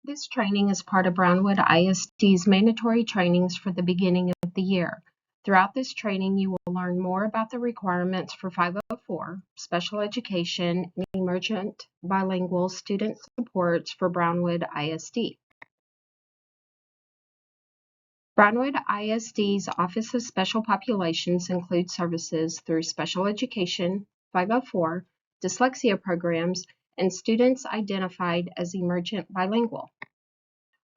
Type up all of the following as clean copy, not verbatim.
This training is part of Brownwood ISD's mandatory trainings for the beginning of the year. Throughout this training, you will learn more about the requirements for 504, special education, and emergent bilingual student supports for Brownwood ISD. Brownwood ISD's Office of Special Populations includes services through special education, 504, dyslexia programs, and students identified as emergent bilingual.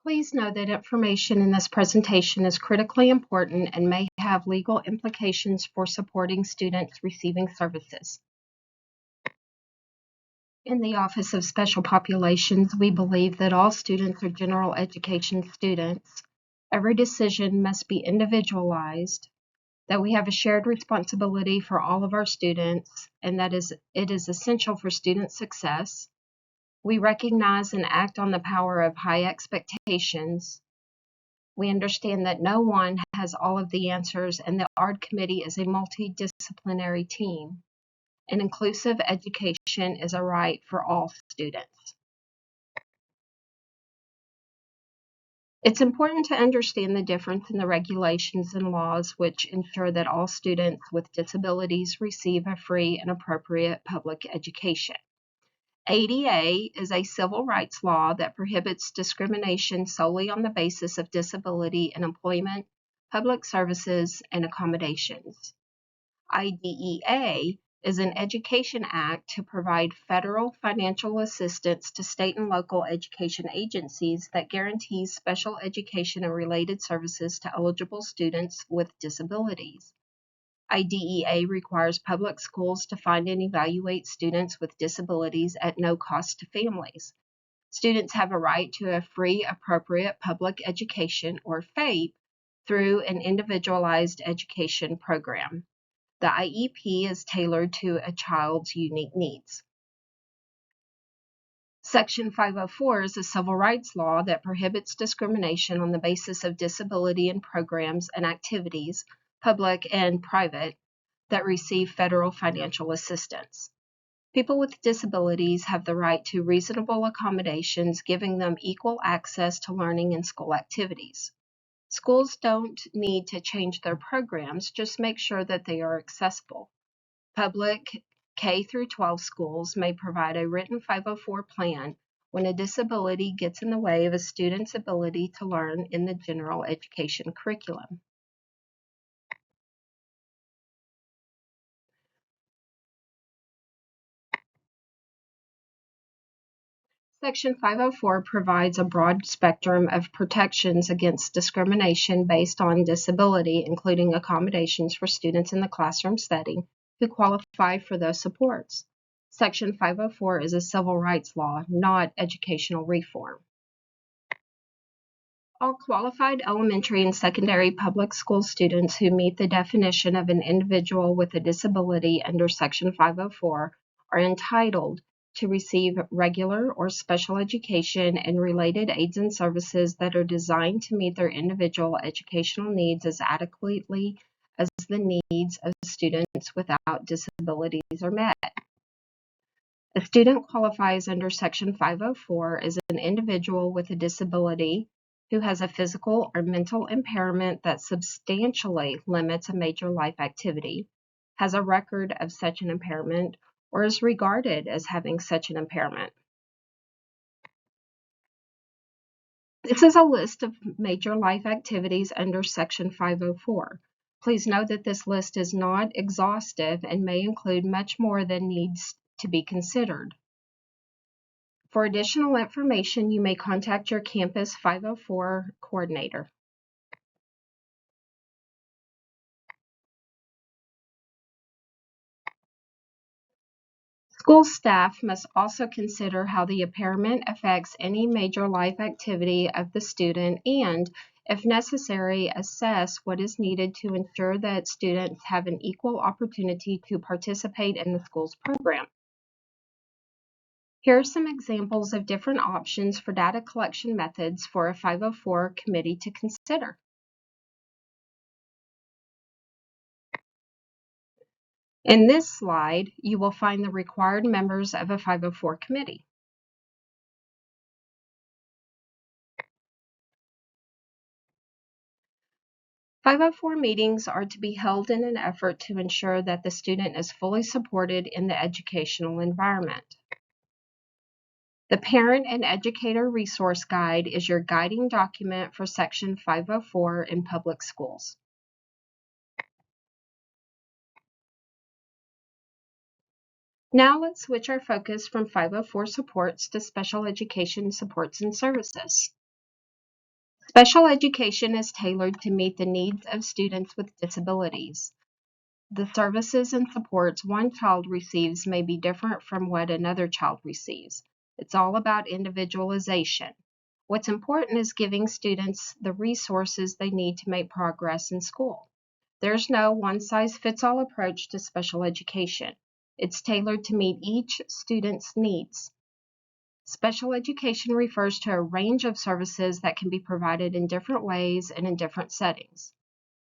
Please know that information in this presentation is critically important and may have legal implications for supporting students receiving services. In the Office of Special Populations, we believe that all students are general education students. Every decision must be individualized, that we have a shared responsibility for all of our students, and that it is essential for student success. We recognize and act on the power of high expectations. We understand that no one has all of the answers, and the ARD committee is a multidisciplinary team. An inclusive education is a right for all students. It's important to understand the difference in the regulations and laws which ensure that all students with disabilities receive a free and appropriate public education. ADA is a civil rights law that prohibits discrimination solely on the basis of disability in employment, public services, and accommodations. IDEA is an education act to provide federal financial assistance to state and local education agencies that guarantees special education and related services to eligible students with disabilities. IDEA requires public schools to find and evaluate students with disabilities at no cost to families. Students have a right to a free, appropriate public education, or FAPE, through an individualized education program. The IEP is tailored to a child's unique needs. Section 504 is a civil rights law that prohibits discrimination on the basis of disability in programs and activities, public and private, that receive federal financial assistance. People with disabilities have the right to reasonable accommodations, giving them equal access to learning and school activities. Schools don't need to change their programs, just make sure that they are accessible. Public K through 12 schools may provide a written 504 plan when a disability gets in the way of a student's ability to learn in the general education curriculum. Section 504 provides a broad spectrum of protections against discrimination based on disability, including accommodations for students in the classroom setting who qualify for those supports. Section 504 is a civil rights law, not educational reform. All qualified elementary and secondary public school students who meet the definition of an individual with a disability under Section 504 are entitled to receive regular or special education and related aids and services that are designed to meet their individual educational needs as adequately as the needs of students without disabilities are met. A student qualifies under Section 504 as an individual with a disability who has a physical or mental impairment that substantially limits a major life activity, has a record of such an impairment, or is regarded as having such an impairment. This is a list of major life activities under Section 504. Please note that this list is not exhaustive and may include much more than needs to be considered. For additional information, you may contact your campus 504 coordinator. School staff must also consider how the impairment affects any major life activity of the student and, if necessary, assess what is needed to ensure that students have an equal opportunity to participate in the school's program. Here are some examples of different options for data collection methods for a 504 committee to consider. In this slide, you will find the required members of a 504 committee. 504 meetings are to be held in an effort to ensure that the student is fully supported in the educational environment. The Parent and Educator Resource Guide is your guiding document for Section 504 in public schools. Now let's switch our focus from 504 supports to special education supports and services. Special education is tailored to meet the needs of students with disabilities. The services and supports one child receives may be different from what another child receives. It's all about individualization. What's important is giving students the resources they need to make progress in school. There's no one-size-fits-all approach to special education. It's tailored to meet each student's needs. Special education refers to a range of services that can be provided in different ways and in different settings.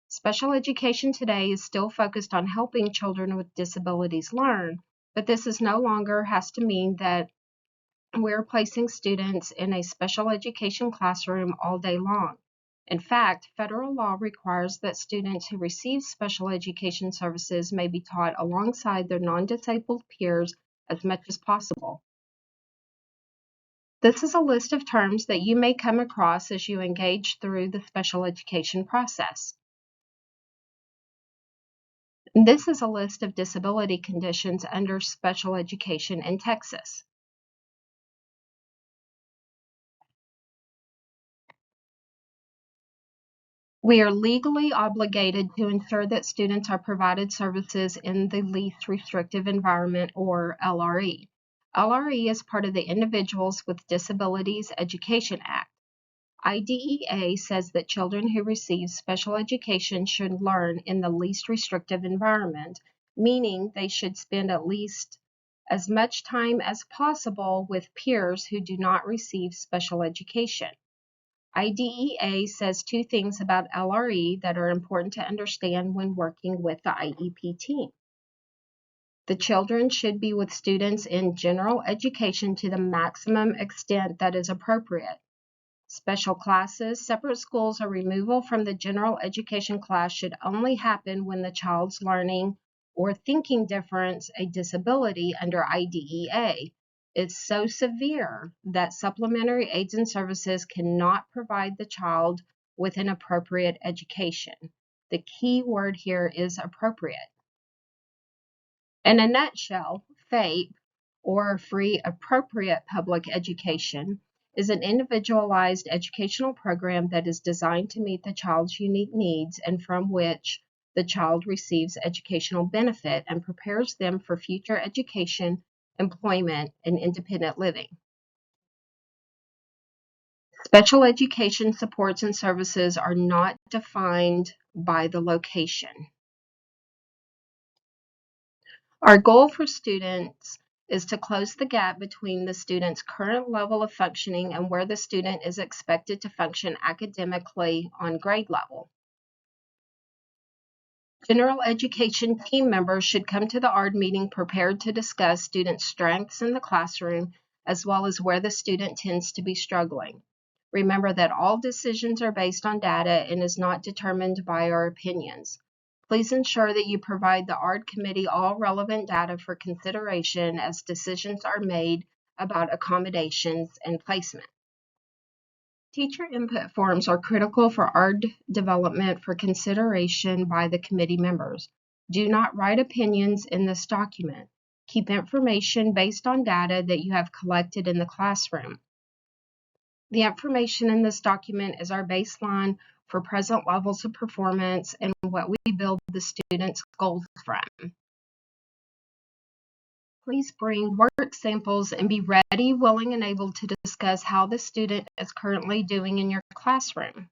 Special education today is still focused on helping children with disabilities learn, but this is no longer has to mean that we're placing students in a special education classroom all day long. In fact, federal law requires that students who receive special education services may be taught alongside their non-disabled peers as much as possible. This is a list of terms that you may come across as you engage through the special education process. This is a list of disability conditions under special education in Texas. We are legally obligated to ensure that students are provided services in the least restrictive environment, or LRE. LRE is part of the Individuals with Disabilities Education Act. IDEA says that children who receive special education should learn in the least restrictive environment, meaning they should spend at least as much time as possible with peers who do not receive special education. IDEA says two things about LRE that are important to understand when working with the IEP team. The children should be with students in general education to the maximum extent that is appropriate. Special classes, separate schools, or removal from the general education class should only happen when the child's learning or thinking difference, a disability under IDEA, is so severe that supplementary aids and services cannot provide the child with an appropriate education. The key word here is appropriate. In a nutshell, FAPE, or Free Appropriate Public Education, is an individualized educational program that is designed to meet the child's unique needs and from which the child receives educational benefit and prepares them for future education, employment, and independent living. Special education supports and services are not defined by the location. Our goal for students is to close the gap between the student's current level of functioning and where the student is expected to function academically on grade level. General education team members should come to the ARD meeting prepared to discuss student strengths in the classroom, as well as where the student tends to be struggling. Remember that all decisions are based on data and is not determined by our opinions. Please ensure that you provide the ARD committee all relevant data for consideration as decisions are made about accommodations and placement. Teacher input forms are critical for ARD development for consideration by the committee members. Do not write opinions in this document. Keep information based on data that you have collected in the classroom. The information in this document is our baseline for present levels of performance and what we build the students' goals from. Please bring work samples and be ready, willing, and able to discuss how the student is currently doing in your classroom.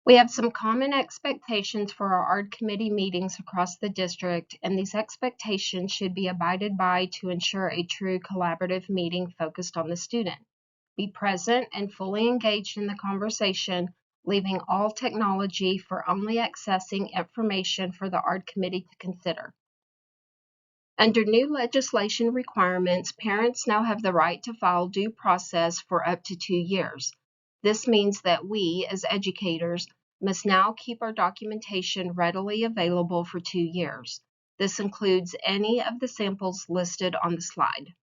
We have some common expectations for our ARD committee meetings across the district, and these expectations should be abided by to ensure a true collaborative meeting focused on the student. Be present and fully engaged in the conversation, leaving all technology for only accessing information for the ARD committee to consider. Under new legislation requirements, parents now have the right to file due process for up to 2 years. This means that we, as educators, must now keep our documentation readily available for 2 years. This includes any of the samples listed on the slide.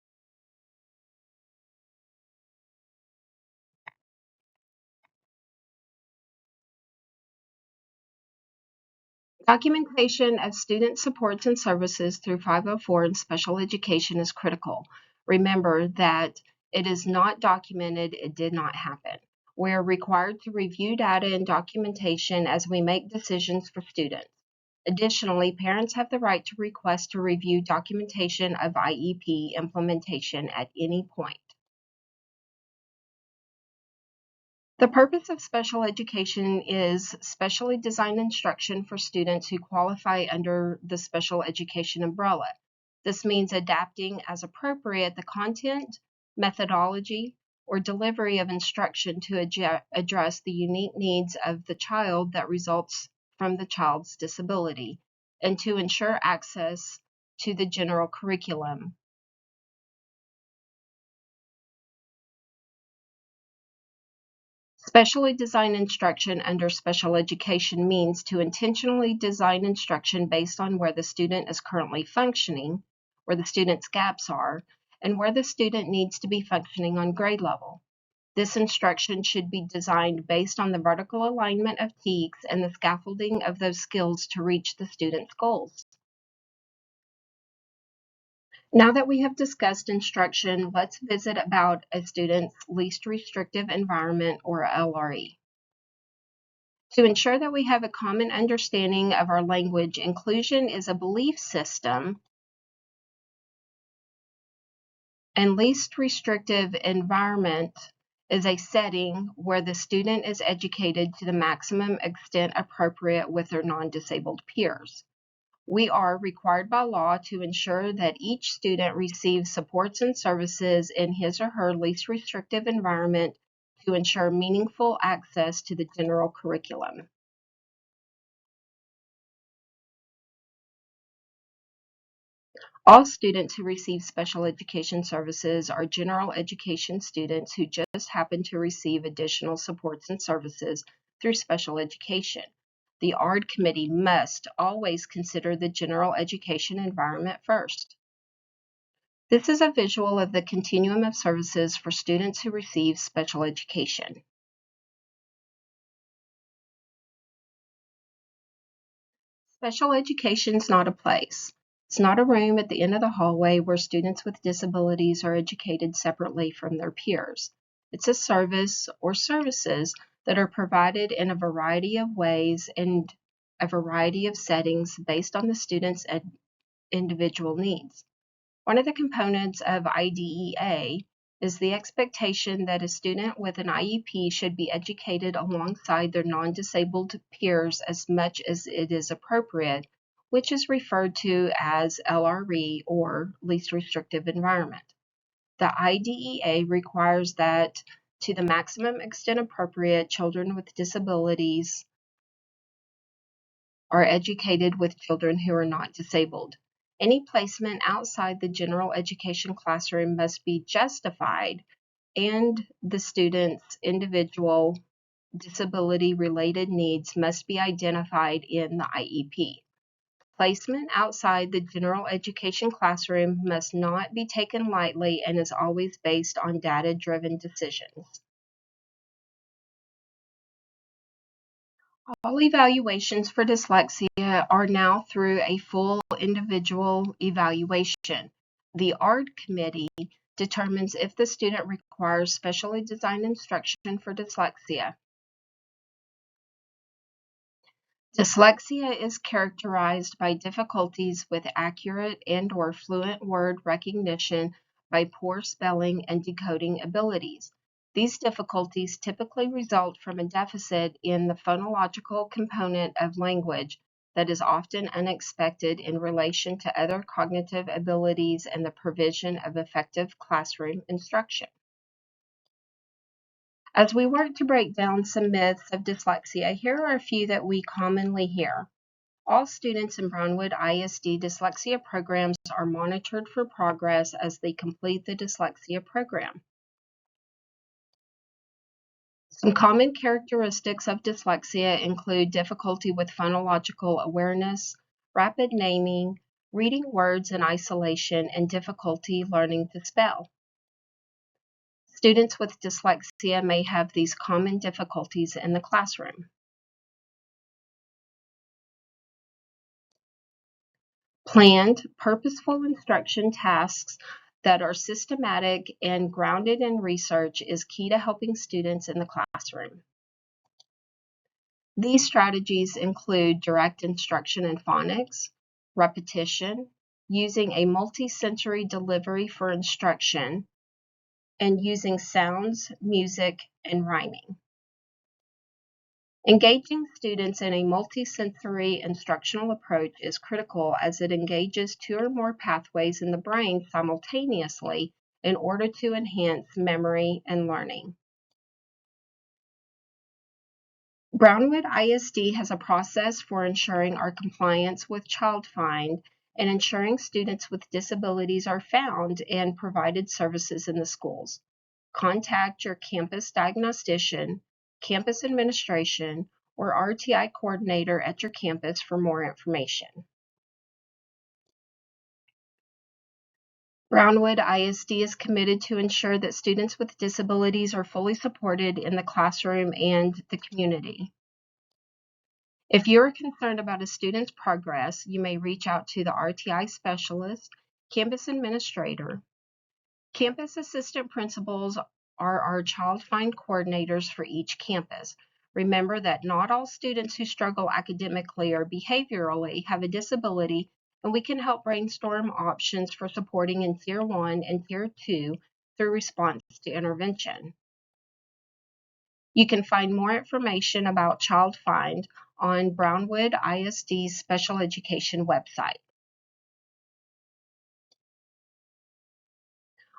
Documentation of student supports and services through 504 in special education is critical. Remember that it is not documented, it did not happen. We are required to review data and documentation as we make decisions for students. Additionally, parents have the right to request to review documentation of IEP implementation at any point. The purpose of special education is specially designed instruction for students who qualify under the special education umbrella. This means adapting as appropriate the content, methodology, or delivery of instruction to address the unique needs of the child that results from the child's disability, and to ensure access to the general curriculum. Specially designed instruction under special education means to intentionally design instruction based on where the student is currently functioning, where the student's gaps are, and where the student needs to be functioning on grade level. This instruction should be designed based on the vertical alignment of TEKS and the scaffolding of those skills to reach the student's goals. Now that we have discussed instruction, let's visit about a student's least restrictive environment, or LRE. To ensure that we have a common understanding of our language, inclusion is a belief system, and least restrictive environment is a setting where the student is educated to the maximum extent appropriate with their non-disabled peers. We are required by law to ensure that each student receives supports and services in his or her least restrictive environment to ensure meaningful access to the general curriculum. All students who receive special education services are general education students who just happen to receive additional supports and services through special education. The ARD committee must always consider the general education environment first. This is a visual of the continuum of services for students who receive special education. Special education is not a place. It's not a room at the end of the hallway where students with disabilities are educated separately from their peers. It's a service or services that are provided in a variety of ways and a variety of settings based on the student's individual needs. One of the components of IDEA is the expectation that a student with an IEP should be educated alongside their non-disabled peers as much as it is appropriate, which is referred to as LRE, or least restrictive environment. The IDEA requires that, to the maximum extent appropriate, children with disabilities are educated with children who are not disabled. Any placement outside the general education classroom must be justified, and the student's individual disability-related needs must be identified in the IEP. Placement outside the general education classroom must not be taken lightly and is always based on data-driven decisions. All evaluations for dyslexia are now through a full individual evaluation. The ARD committee determines if the student requires specially designed instruction for dyslexia. Dyslexia is characterized by difficulties with accurate and/or fluent word recognition by poor spelling and decoding abilities. These difficulties typically result from a deficit in the phonological component of language that is often unexpected in relation to other cognitive abilities and the provision of effective classroom instruction. As we work to break down some myths of dyslexia, here are a few that we commonly hear. All students in Brownwood ISD dyslexia programs are monitored for progress as they complete the dyslexia program. Some common characteristics of dyslexia include difficulty with phonological awareness, rapid naming, reading words in isolation, and difficulty learning to spell. Students with dyslexia may have these common difficulties in the classroom. Planned, purposeful instruction tasks that are systematic and grounded in research is key to helping students in the classroom. These strategies include direct instruction in phonics, repetition, using a multi-sensory delivery for instruction, and using sounds, music, and rhyming. Engaging students in a multi-sensory instructional approach is critical as it engages two or more pathways in the brain simultaneously in order to enhance memory and learning. Brownwood ISD has a process for ensuring our compliance with Child Find and ensuring students with disabilities are found and provided services in the schools. Contact your campus diagnostician, campus administration, or RTI coordinator at your campus for more information. Brownwood ISD is committed to ensure that students with disabilities are fully supported in the classroom and the community. If you are concerned about a student's progress, you may reach out to the RTI specialist, campus administrator. Campus assistant principals are our Child Find coordinators for each campus. Remember that not all students who struggle academically or behaviorally have a disability, and we can help brainstorm options for supporting in Tier 1 and Tier 2 through response to intervention. You can find more information about Child Find on Brownwood ISD's special education website.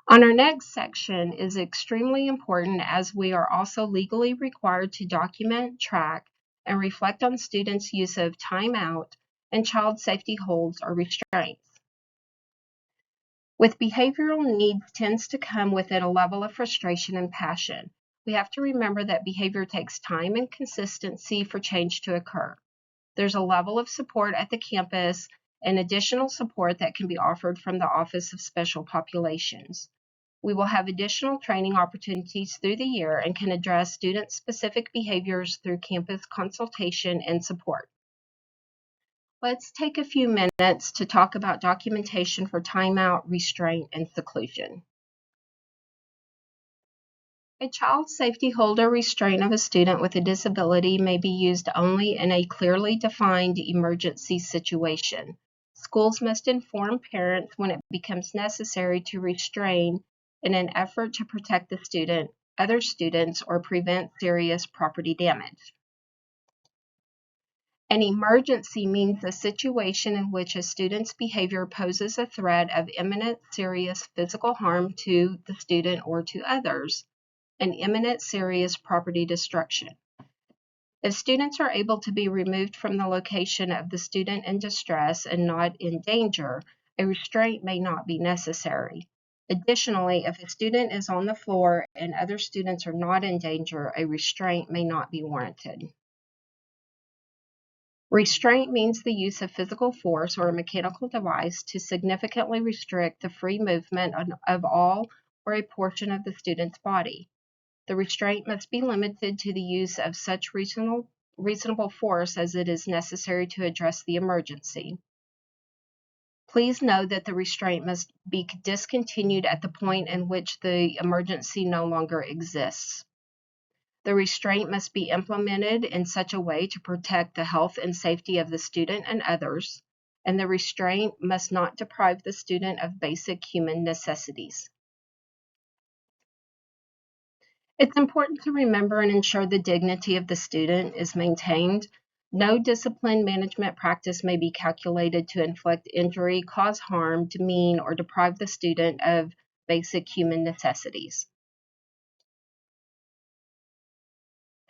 On our next section is extremely important as we are also legally required to document, track, and reflect on students' use of timeout and child safety holds or restraints. With behavioral needs tends to come with it a level of frustration and passion. We have to remember that behavior takes time and consistency for change to occur. There's a level of support at the campus and additional support that can be offered from the Office of Special Populations. We will have additional training opportunities through the year and can address student-specific behaviors through campus consultation and support. Let's take a few minutes to talk about documentation for timeout, restraint, and seclusion. A child safety hold or restraint of a student with a disability may be used only in a clearly defined emergency situation. Schools must inform parents when it becomes necessary to restrain in an effort to protect the student, other students, or prevent serious property damage. An emergency means a situation in which a student's behavior poses a threat of imminent serious physical harm to the student or to others, and imminent serious property destruction. If students are able to be removed from the location of the student in distress and not in danger, a restraint may not be necessary. Additionally, if a student is on the floor and other students are not in danger, a restraint may not be warranted. Restraint means the use of physical force or a mechanical device to significantly restrict the free movement of all or a portion of the student's body. The restraint must be limited to the use of such reasonable force as it is necessary to address the emergency. Please know that the restraint must be discontinued at the point in which the emergency no longer exists. The restraint must be implemented in such a way to protect the health and safety of the student and others, and the restraint must not deprive the student of basic human necessities. It's important to remember and ensure the dignity of the student is maintained. No discipline management practice may be calculated to inflict injury, cause harm, demean, or deprive the student of basic human necessities.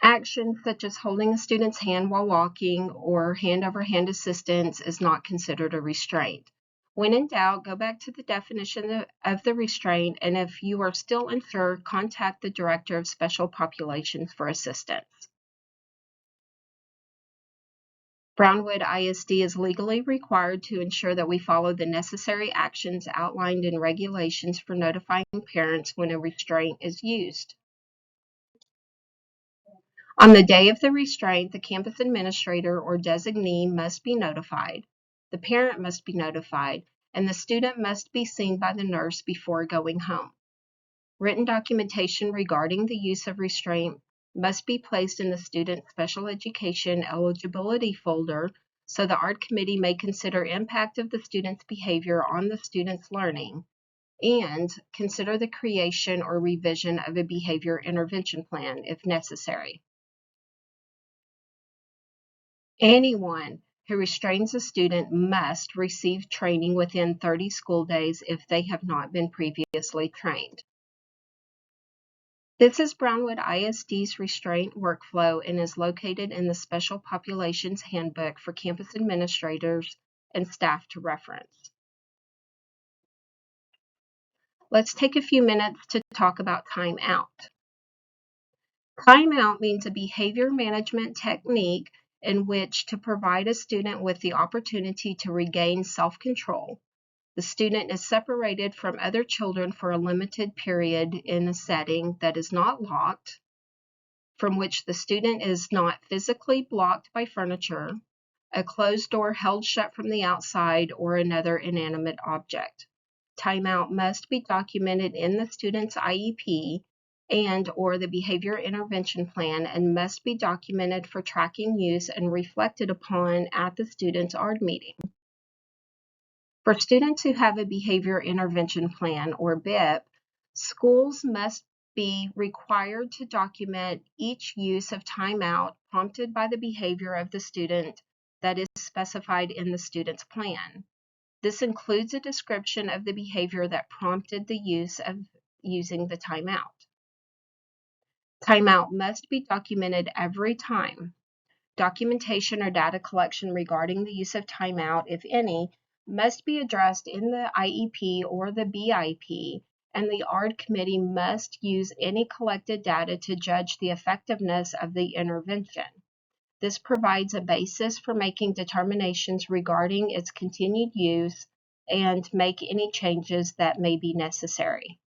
Actions such as holding a student's hand while walking or hand-over-hand assistance is not considered a restraint. When in doubt, go back to the definition of the restraint, and if you are still unsure, contact the Director of Special Populations for assistance. Brownwood ISD is legally required to ensure that we follow the necessary actions outlined in regulations for notifying parents when a restraint is used. On the day of the restraint, the campus administrator or designee must be notified, the parent must be notified, and the student must be seen by the nurse before going home. Written documentation regarding the use of restraint must be placed in the student's special education eligibility folder so the ARD committee may consider impact of the student's behavior on the student's learning and consider the creation or revision of a behavior intervention plan if necessary. Anyone who restrains a student must receive training within 30 school days if they have not been previously trained. This is Brownwood ISD's restraint workflow and is located in the Special Populations Handbook for campus administrators and staff to reference. Let's take a few minutes to talk about timeout. Timeout means a behavior management technique in which to provide a student with the opportunity to regain self-control. The student is separated from other children for a limited period in a setting that is not locked, from which the student is not physically blocked by furniture, a closed door held shut from the outside, or another inanimate object. Timeout must be documented in the student's IEP and/or the behavior intervention plan and must be documented for tracking use and reflected upon at the student's ARD meeting. For students who have a behavior intervention plan or BIP, schools must be required to document each use of timeout prompted by the behavior of the student that is specified in the student's plan. This includes a description of the behavior that prompted the use of using the timeout. Timeout must be documented every time. Documentation or data collection regarding the use of timeout, if any, must be addressed in the IEP or the BIP, and the ARD committee must use any collected data to judge the effectiveness of the intervention. This provides a basis for making determinations regarding its continued use and make any changes that may be necessary.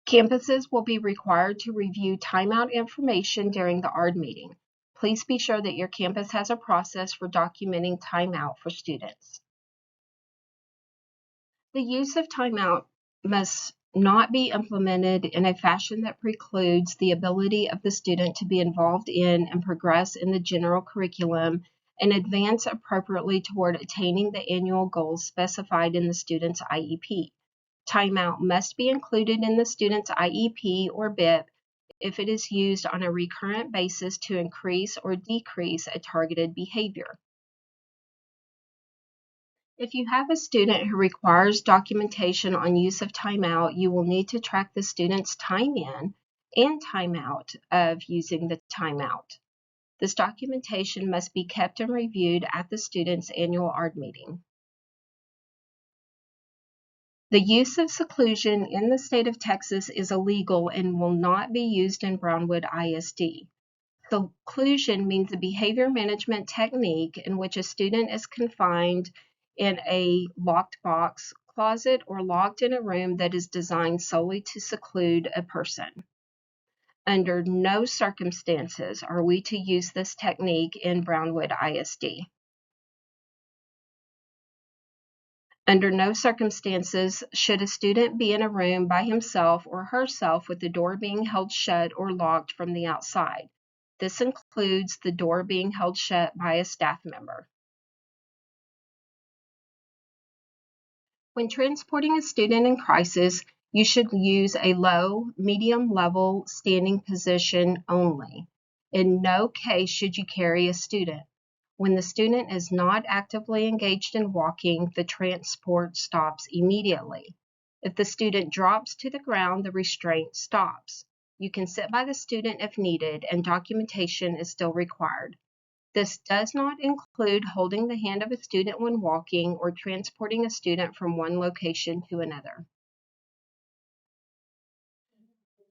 Campuses will be required to review timeout information during the ARD meeting. Please be sure that your campus has a process for documenting timeout for students. The use of timeout must not be implemented in a fashion that precludes the ability of the student to be involved in and progress in the general curriculum and advance appropriately toward attaining the annual goals specified in the student's IEP. Timeout must be included in the student's IEP or BIP if it is used on a recurrent basis to increase or decrease a targeted behavior. If you have a student who requires documentation on use of timeout, you will need to track the student's time in and time out of using the timeout. This documentation must be kept and reviewed at the student's annual ARD meeting. The use of seclusion in the state of Texas is illegal and will not be used in Brownwood ISD. Seclusion means a behavior management technique in which a student is confined in a locked box, closet, or locked in a room that is designed solely to seclude a person. Under no circumstances are we to use this technique in Brownwood ISD. Under no circumstances should a student be in a room by himself or herself with the door being held shut or locked from the outside. This includes the door being held shut by a staff member. When transporting a student in crisis, you should use a low, medium level standing position only. In no case should you carry a student. When the student is not actively engaged in walking, the transport stops immediately. If the student drops to the ground, the restraint stops. You can sit by the student if needed, and documentation is still required. This does not include holding the hand of a student when walking or transporting a student from one location to another.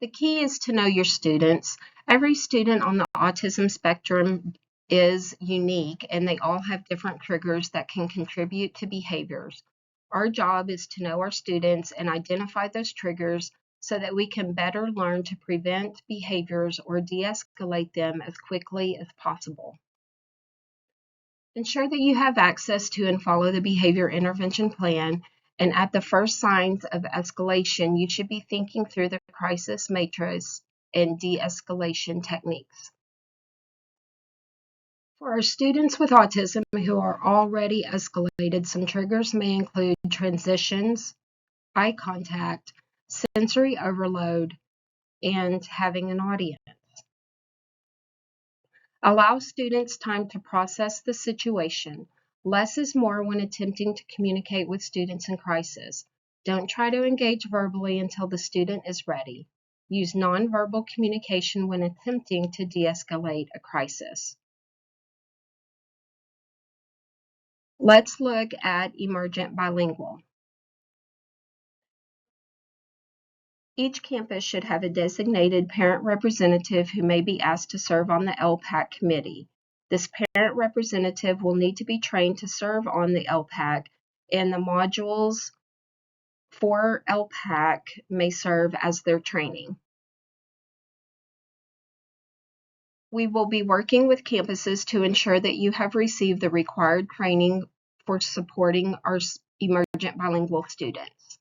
The key is to know your students. Every student on the autism spectrum is unique, and they all have different triggers that can contribute to behaviors. Our job is to know our students and identify those triggers so that we can better learn to prevent behaviors or de-escalate them as quickly as possible. Ensure that you have access to and follow the behavior intervention plan, and at the first signs of escalation, you should be thinking through the crisis matrix and de-escalation techniques. For our students with autism who are already escalated, some triggers may include transitions, eye contact, sensory overload, and having an audience. Allow students time to process the situation. Less is more when attempting to communicate with students in crisis. Don't try to engage verbally until the student is ready. Use nonverbal communication when attempting to de-escalate a crisis. Let's look at Emergent bilingual. Each campus should have a designated parent representative who may be asked to serve on the LPAC committee. This parent representative will need to be trained to serve on the LPAC, and the modules for LPAC may serve as their training. We will be working with campuses to ensure that you have received the required training for supporting our Emergent bilingual students.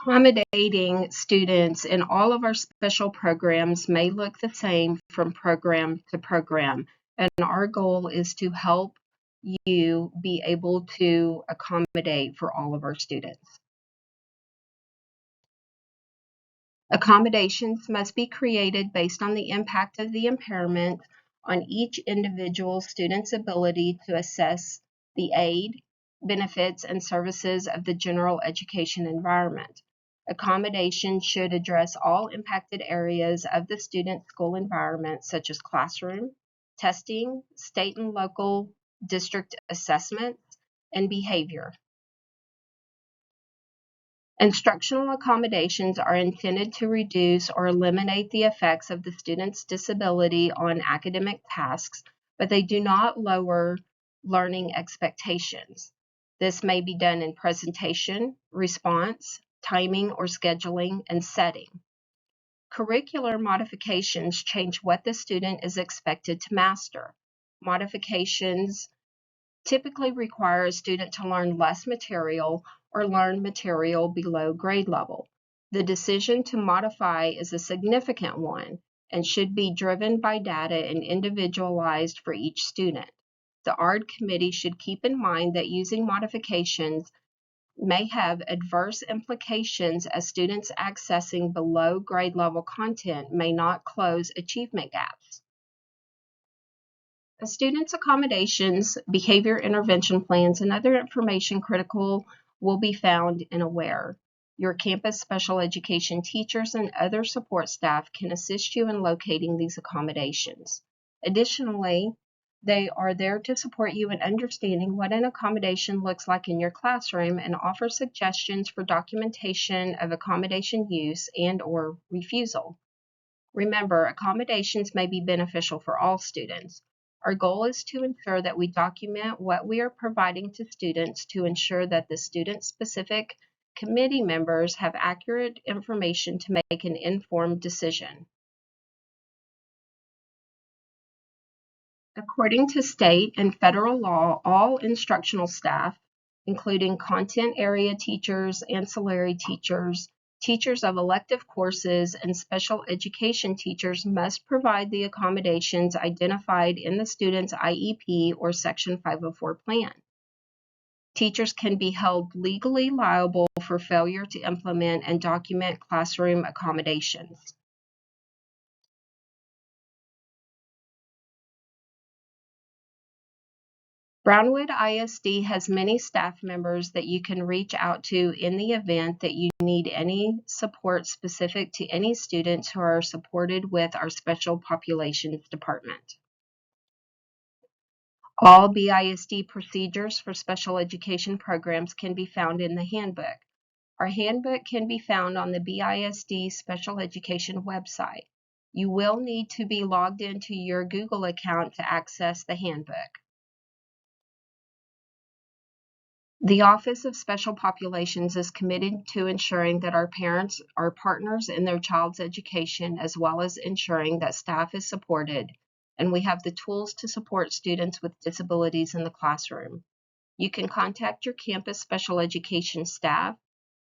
Accommodating students in all of our special programs may look the same from program to program, and our goal is to help you be able to accommodate for all of our students. Accommodations must be created based on the impact of the impairment on each individual student's ability to assess the aid, benefits, and services of the general education environment. Accommodations should address all impacted areas of the student's school environment, such as classroom, testing, state and local district assessments, and behavior. Instructional accommodations are intended to reduce or eliminate the effects of the student's disability on academic tasks, but they do not lower learning expectations. This may be done in presentation, response, timing or scheduling, and setting. Curricular modifications change what the student is expected to master. Modifications typically require a student to learn less material or learn material below grade level. The decision to modify is a significant one and should be driven by data and individualized for each student. The ARD committee should keep in mind that using modifications may have adverse implications as students accessing below grade level content may not close achievement gaps. A student's accommodations, behavior intervention plans, and other information critical will be found in AWARE. Your campus special education teachers and other support staff can assist you in locating these accommodations. Additionally, they are there to support you in understanding what an accommodation looks like in your classroom and offer suggestions for documentation of accommodation use and/or refusal. Remember, accommodations may be beneficial for all students. Our goal is to ensure that we document what we are providing to students to ensure that the student-specific committee members have accurate information to make an informed decision. According to state and federal law, all instructional staff, including content area teachers, ancillary teachers, teachers of elective courses, and special education teachers must provide the accommodations identified in the student's IEP or Section 504 plan. Teachers can be held legally liable for failure to implement and document classroom accommodations. Brownwood ISD has many staff members that you can reach out to in the event that you need any support specific to any students who are supported with our Special Populations Department. All BISD procedures for special education programs can be found in the handbook. Our handbook can be found on the BISD Special Education website. You will need to be logged into your Google account to access the handbook. The Office of Special Populations is committed to ensuring that our parents are partners in their child's education, as well as ensuring that staff is supported, and we have the tools to support students with disabilities in the classroom. You can contact your campus special education staff,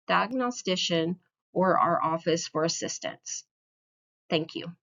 diagnostician, or our office for assistance. Thank you.